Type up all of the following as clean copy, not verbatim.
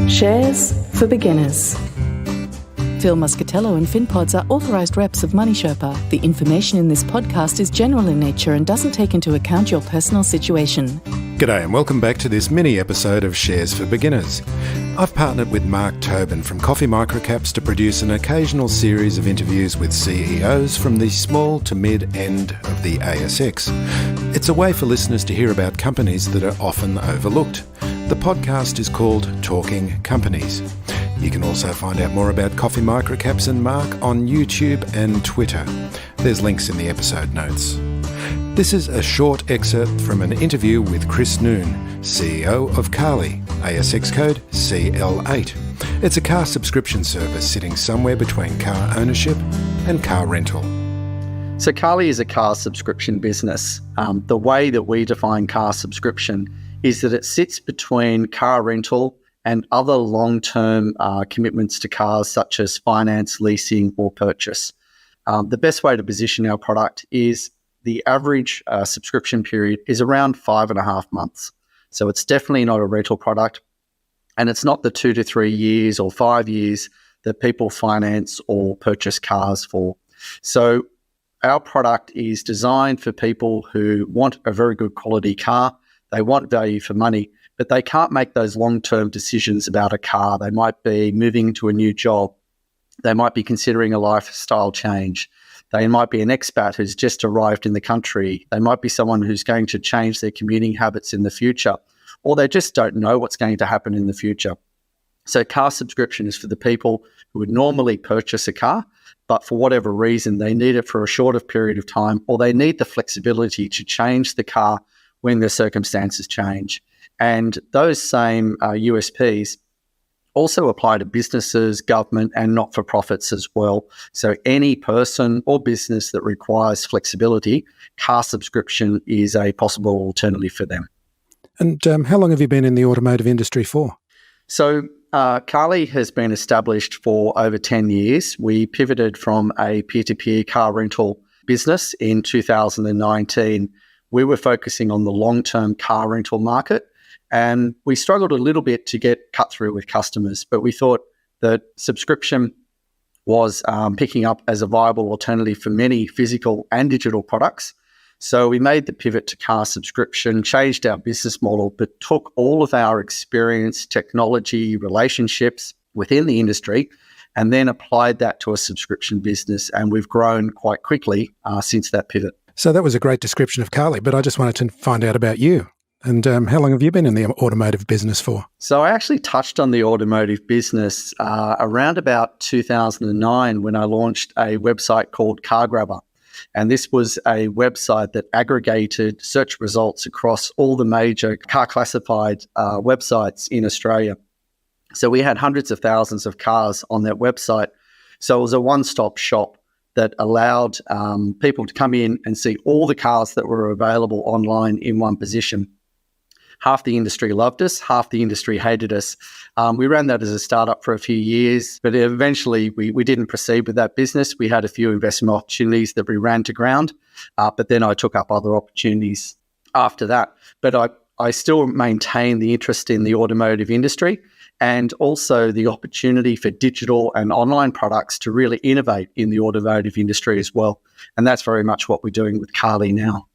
Shares for Beginners. Phil Muscatello and FinPods are authorised reps of Money Sherpa. The information in this podcast is general in nature and doesn't take into account your personal situation. G'day and welcome back to this mini episode of Shares for Beginners. I've partnered with Mark Tobin from Coffee Microcaps to produce an occasional series of interviews with CEOs from the small to mid end of the ASX. It's a way for listeners to hear about companies that are often overlooked. The podcast is called Talking Companies. You can also find out more about Coffee Microcaps and Mark on YouTube and Twitter. There's links in the episode notes. This is a short excerpt from an interview with Chris Noon, CEO of Carly, ASX code CL8. It's a car subscription service sitting somewhere between car ownership and car rental. So Carly is a car subscription business. The way that we define car subscription is that it sits between car rental and other long-term commitments to cars such as finance, leasing or purchase. The best way to position our product is the average subscription period is around 5.5 months. So it's definitely not a rental product, and it's not the 2 to 3 years or 5 years that people finance or purchase cars for. So our product is designed for people who want a very good quality car. They want value for money, but they can't make those long-term decisions about a car. They might be moving to a new job. They might be considering a lifestyle change. They might be an expat who's just arrived in the country. They might be someone who's going to change their commuting habits in the future, or they just don't know what's going to happen in the future. So car subscription is for the people who would normally purchase a car, but for whatever reason, they need it for a shorter period of time, or they need the flexibility to change the car when their circumstances change. And those same USPs also apply to businesses, government, and not-for-profits as well. So any person or business that requires flexibility, car subscription is a possible alternative for them. And how long have you been in the automotive industry for? So Carly has been established for over 10 years. We pivoted from a peer-to-peer car rental business in 2019. We were focusing on the long-term car rental market, and we struggled a little bit to get cut through with customers, but we thought that subscription was picking up as a viable alternative for many physical and digital products. So we made the pivot to car subscription, changed our business model, but took all of our experience, technology, relationships within the industry, and then applied that to a subscription business. And we've grown quite quickly since that pivot. So that was a great description of Carly, but I just wanted to find out about you. And how long have you been in the automotive business for? So I actually touched on the automotive business around about 2009 when I launched a website called CarGrabber. And this was a website that aggregated search results across all the major car classified websites in Australia. So we had hundreds of thousands of cars on that website. So it was a one-stop shop that allowed people to come in and see all the cars that were available online in one position. Half the industry loved us, half the industry hated us. We ran that as a startup for a few years, but eventually we didn't proceed with that business. We had a few investment opportunities that we ran to ground, but then I took up other opportunities after that. But I still maintain the interest in the automotive industry and also the opportunity for digital and online products to really innovate in the automotive industry as well. And that's very much what we're doing with Carly now.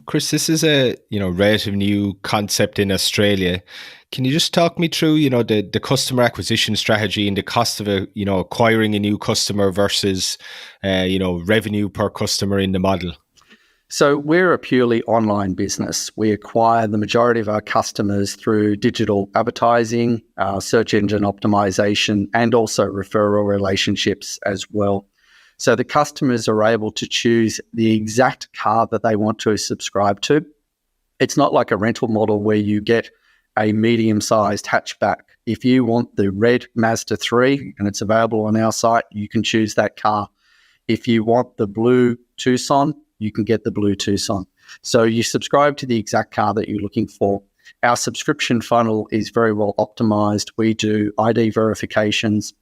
Chris, this is a relative new concept in Australia. Can you just talk me through the customer acquisition strategy and the cost of acquiring a new customer versus revenue per customer in the model? So we're a purely online business. We acquire the majority of our customers through digital advertising, search engine optimization, and also referral relationships as well. So the customers are able to choose the exact car that they want to subscribe to. It's not like a rental model where you get a medium-sized hatchback. If you want the red Mazda 3 and it's available on our site, you can choose that car. If you want the blue Tucson, you can get the blue Tucson. So you subscribe to the exact car that you're looking for. Our subscription funnel is very well optimized. We do ID verifications.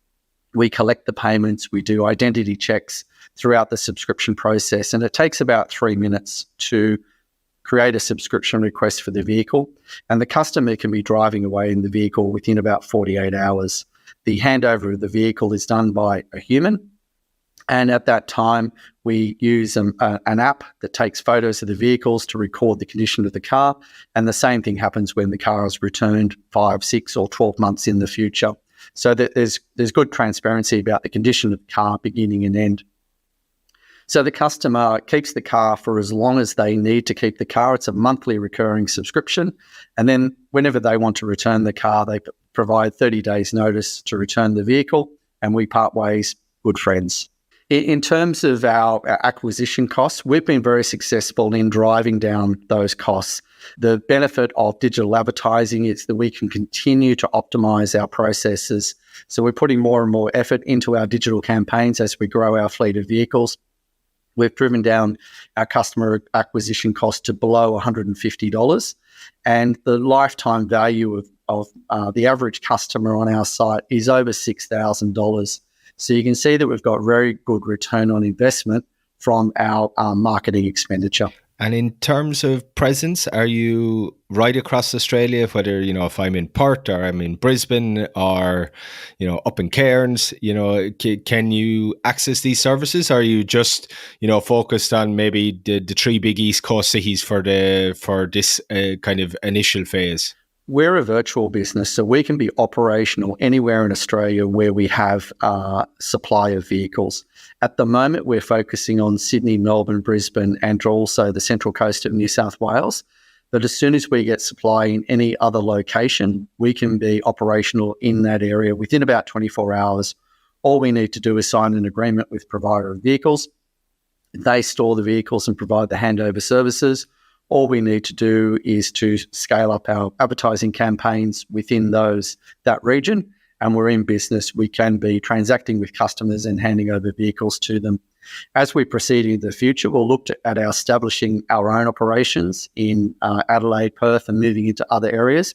We collect the payments. We do identity checks throughout the subscription process. And it takes about 3 minutes to create a subscription request for the vehicle, and the customer can be driving away in the vehicle within about 48 hours. The handover of the vehicle is done by a human, and at that time, we use an app that takes photos of the vehicles to record the condition of the car, and the same thing happens when the car is returned 5, 6 or 12 months in the future. So that there's good transparency about the condition of the car, beginning and end. So the customer keeps the car for as long as they need to keep the car. It's a monthly recurring subscription. And then whenever they want to return the car, they provide 30 days notice to return the vehicle, and we part ways, good friends. In terms of our acquisition costs, we've been very successful in driving down those costs. The benefit of digital advertising is that we can continue to optimize our processes. So we're putting more and more effort into our digital campaigns as we grow our fleet of vehicles. We've driven down our customer acquisition cost to below $150, and the lifetime value of the average customer on our site is over $6,000. So you can see that we've got very good return on investment from our marketing expenditure. And in terms of presence, are you right across Australia, whether, if I'm in Perth or I'm in Brisbane or, up in Cairns, can you access these services? Or are you just, focused on maybe the 3 big East Coast cities for this kind of initial phase? We're a virtual business, so we can be operational anywhere in Australia where we have supply of vehicles. At the moment, we're focusing on Sydney, Melbourne, Brisbane, and also the Central Coast of New South Wales. But as soon as we get supply in any other location, we can be operational in that area within about 24 hours. All we need to do is sign an agreement with provider of vehicles. They store the vehicles and provide the handover services. All we need to do is to scale up our advertising campaigns within that region, and we're in business. We can be transacting with customers and handing over vehicles to them. As we proceed into the future, we'll look at establishing our own operations in Adelaide, Perth, and moving into other areas.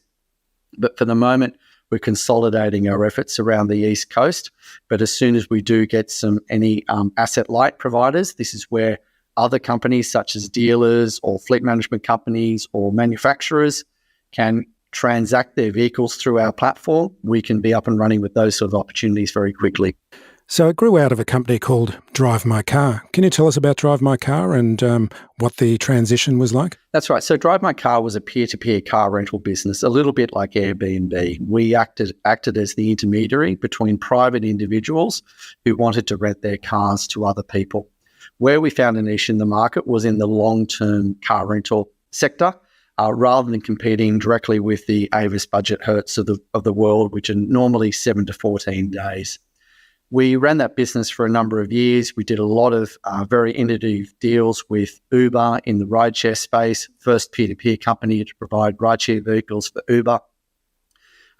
But for the moment, we're consolidating our efforts around the East Coast. But as soon as we do get any asset-light providers, this is where other companies such as dealers or fleet management companies or manufacturers can transact their vehicles through our platform. We can be up and running with those sort of opportunities very quickly. So it grew out of a company called Drive My Car. Can you tell us about Drive My Car and what the transition was like? That's right. So Drive My Car was a peer-to-peer car rental business, a little bit like Airbnb. We acted as the intermediary between private individuals who wanted to rent their cars to other people. Where we found a niche in the market was in the long-term car rental sector, rather than competing directly with the Avis Budget Hertz of the world, which are normally 7 to 14 days. We ran that business for a number of years. We did a lot of very innovative deals with Uber in the rideshare space, first peer-to-peer company to provide rideshare vehicles for Uber.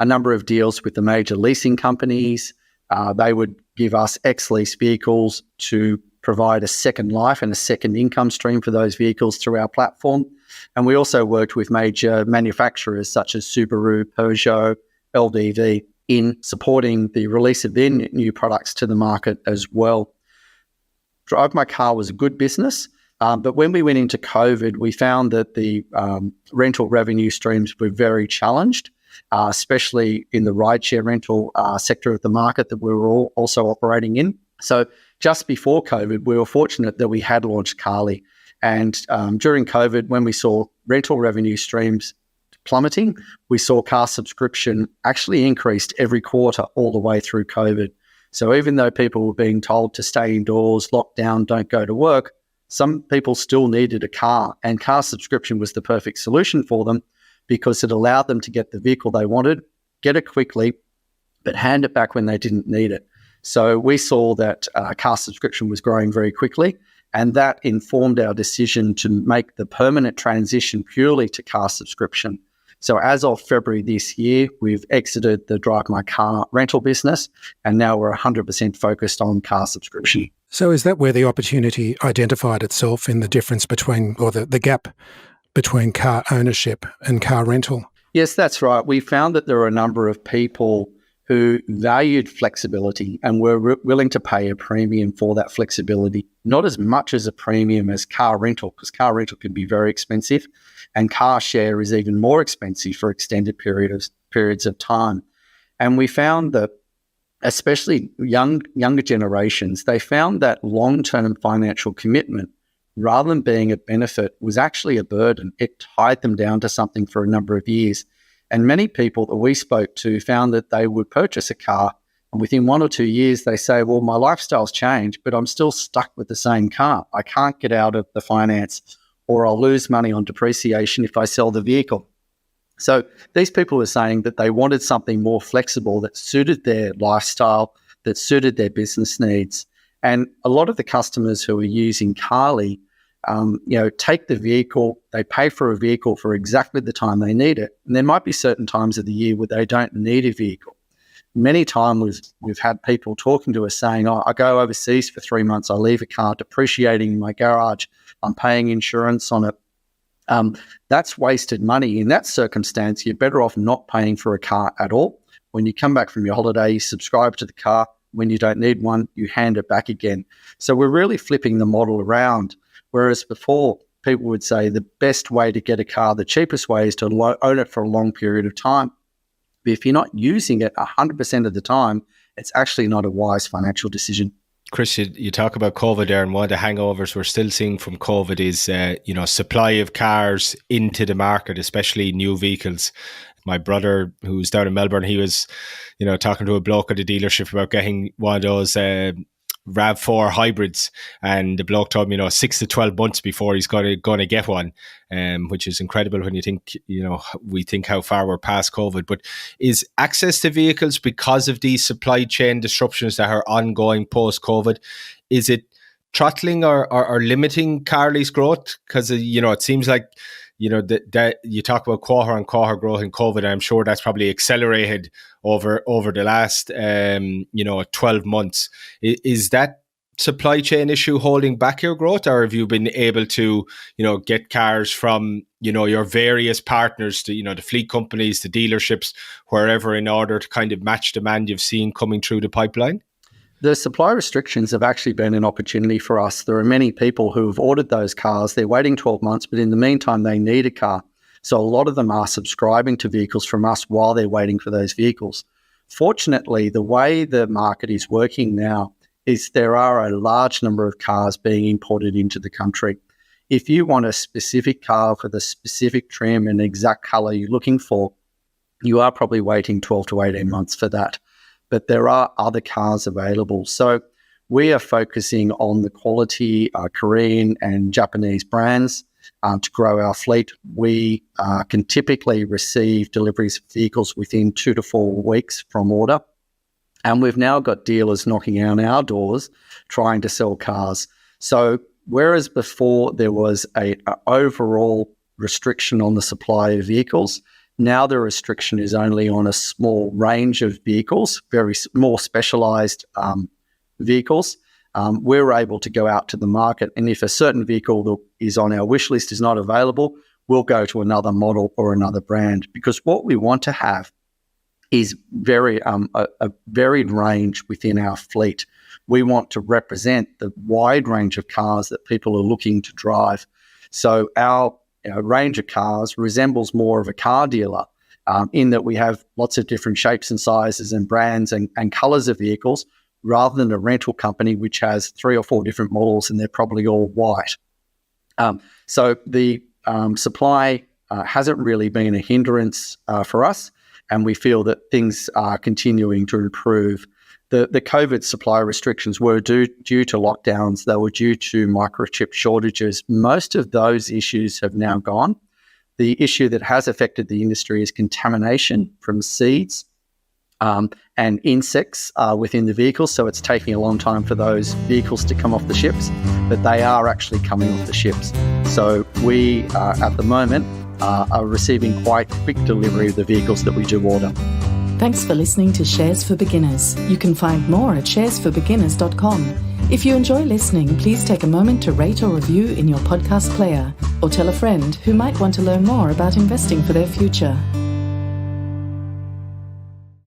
A number of deals with the major leasing companies. They would give us ex-lease vehicles to provide a second life and a second income stream for those vehicles through our platform. And we also worked with major manufacturers such as Subaru, Peugeot, LDV in supporting the release of their new products to the market as well. Drive My Car was a good business, but when we went into COVID, we found that the rental revenue streams were very challenged, especially in the rideshare rental sector of the market that we were all also operating in. So just before COVID, we were fortunate that we had launched Carly. And during COVID, when we saw rental revenue streams plummeting, we saw car subscription actually increased every quarter all the way through COVID. So even though people were being told to stay indoors, lock down, don't go to work, some people still needed a car, and car subscription was the perfect solution for them because it allowed them to get the vehicle they wanted, get it quickly, but hand it back when they didn't need it. So we saw that car subscription was growing very quickly, and that informed our decision to make the permanent transition purely to car subscription. So as of February this year, we've exited the Drive My Car rental business, and now we're 100% focused on car subscription. So is that where the opportunity identified itself in the difference between, or the gap between car ownership and car rental? Yes, that's right. We found that there are a number of people who valued flexibility and were willing to pay a premium for that flexibility, not as much as a premium as car rental, because car rental can be very expensive, and car share is even more expensive for extended periods of time. And we found that, especially younger generations, they found that long-term financial commitment, rather than being a benefit, was actually a burden. It tied them down to something for a number of years. And many people that we spoke to found that they would purchase a car, and within 1 or 2 years, they say, well, my lifestyle's changed, but I'm still stuck with the same car. I can't get out of the finance, or I'll lose money on depreciation if I sell the vehicle. So these people were saying that they wanted something more flexible that suited their lifestyle, that suited their business needs. And a lot of the customers who are using Carly, take the vehicle, they pay for a vehicle for exactly the time they need it. And there might be certain times of the year where they don't need a vehicle. Many times we've had people talking to us saying, I go overseas for 3 months, I leave a car depreciating in my garage, I'm paying insurance on it. That's wasted money. In that circumstance, you're better off not paying for a car at all. When you come back from your holiday, you subscribe to the car. When you don't need one, you hand it back again. So we're really flipping the model around. Whereas before, people would say the best way to get a car, the cheapest way, is to own it for a long period of time. But if you're not using it 100% of the time, it's actually not a wise financial decision. Chris, you talk about COVID there, and one of the hangovers we're still seeing from COVID is, supply of cars into the market, especially new vehicles. My brother, who's down in Melbourne, he was, talking to a bloke at the dealership about getting one of those RAV4 hybrids, and the bloke told me 6 to 12 months before he's going to get one, which is incredible when you think we think how far we're past COVID. But is access to vehicles, because of these supply chain disruptions that are ongoing post COVID, is it throttling or limiting Carly's growth? Because it seems like that you talk about quarter on quarter growth in COVID, and I'm sure that's probably accelerated over the last 12 months. Is that supply chain issue holding back your growth, or have you been able to get cars from your various partners, to the fleet companies, the dealerships, wherever, in order to kind of match demand you've seen coming through the pipeline? The supply restrictions have actually been an opportunity for us. There are many people who have ordered those cars. They're waiting 12 months, but in the meantime, they need a car. So a lot of them are subscribing to vehicles from us while they're waiting for those vehicles. Fortunately, the way the market is working now is there are a large number of cars being imported into the country. If you want a specific car for the specific trim and exact colour you're looking for, you are probably waiting 12 to 18 months for that. But there are other cars available. So we are focusing on the quality Korean and Japanese brands to grow our fleet. We can typically receive deliveries of vehicles within 2 to 4 weeks from order. And we've now got dealers knocking on our doors trying to sell cars. So whereas before there was an overall restriction on the supply of vehicles, now the restriction is only on a small range of vehicles, very more specialised vehicles. We're able to go out to the market, and if a certain vehicle that is on our wish list is not available, we'll go to another model or another brand, because what we want to have is a varied range within our fleet. We want to represent the wide range of cars that people are looking to drive. So our range of cars resembles more of a car dealer in that we have lots of different shapes and sizes and brands and colours of vehicles, rather than a rental company which has 3 or 4 different models and they're probably all white. So the supply hasn't really been a hindrance for us, and we feel that things are continuing to improve. The COVID supply restrictions were due to lockdowns. They were due to microchip shortages. Most of those issues have now gone. The issue that has affected the industry is contamination from seeds and insects within the vehicles. So it's taking a long time for those vehicles to come off the ships, but they are actually coming off the ships. So we, at the moment, are receiving quite quick delivery of the vehicles that we do order. Thanks for listening to Shares for Beginners. You can find more at sharesforbeginners.com. If you enjoy listening, please take a moment to rate or review in your podcast player, or tell a friend who might want to learn more about investing for their future.